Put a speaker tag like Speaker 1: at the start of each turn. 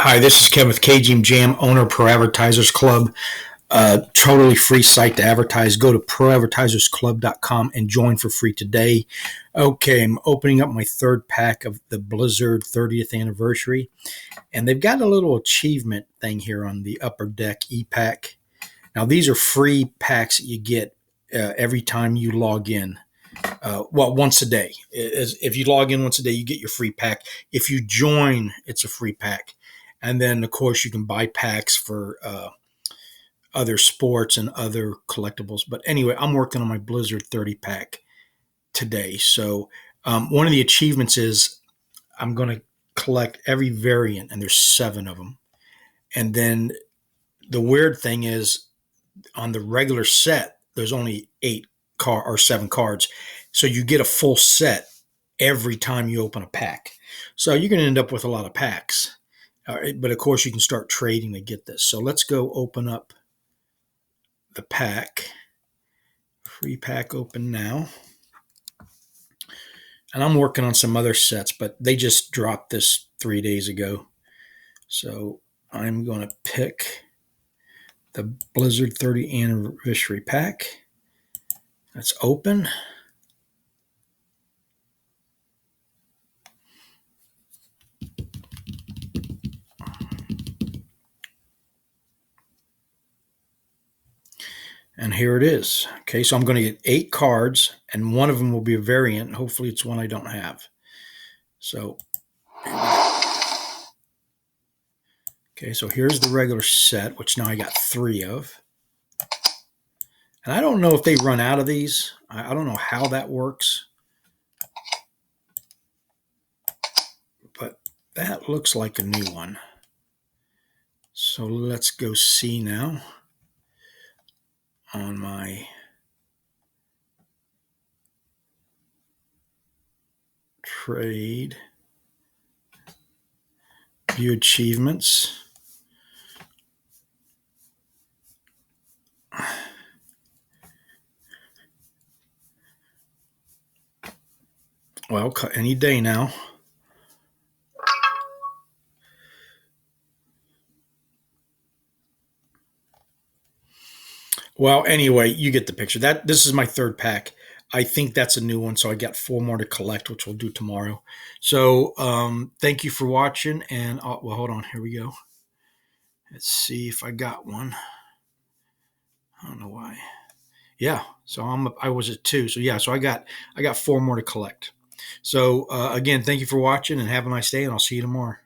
Speaker 1: Hi, this is Kevin with KGMJAM, owner of Pro Advertisers Club. Totally free site to advertise. Go to proadvertisersclub.com and join for free today. Okay, I'm opening up my third pack of the Blizzard 30th anniversary, and they've got a little achievement thing here on the upper deck e-pack. Now, these are free packs that you get every time you log in. Once a day. If you log in once a day, you get your free pack. If you join, it's a free pack. And then, of course, you can buy packs for other sports and other collectibles. But anyway, I'm working on my Blizzard 30 pack today. So one of the achievements is I'm going to collect every variant, and there's 7 of them. And then the weird thing is on the regular set, there's only 7 cards. So you get a full set every time you open a pack. So you're going to end up with a lot of packs. But of course, you can start trading to get this. So let's go open up the pack. Free pack open now. And I'm working on some other sets, but they just dropped this 3 days ago. So I'm going to pick the Blizzard 30 anniversary pack. Let's open. And here it is. Okay, so I'm going to get 8 cards, and one of them will be a variant. And hopefully it's one I don't have. So, okay, so here's the regular set, which now I got 3 of. And I don't know if they run out of these. I don't know how that works. But that looks like a new one. So let's go see now on my trade view achievements. Well, any day now. Well, anyway, you get the picture. This is my third pack. I think that's a new one, so I got 4 more to collect, which we'll do tomorrow. So thank you for watching, and well, hold on. Here we go. Let's see if I got one. I don't know why. Yeah, so I was at 2. So yeah, so I got 4 more to collect. So again, thank you for watching, and have a nice day, and I'll see you tomorrow.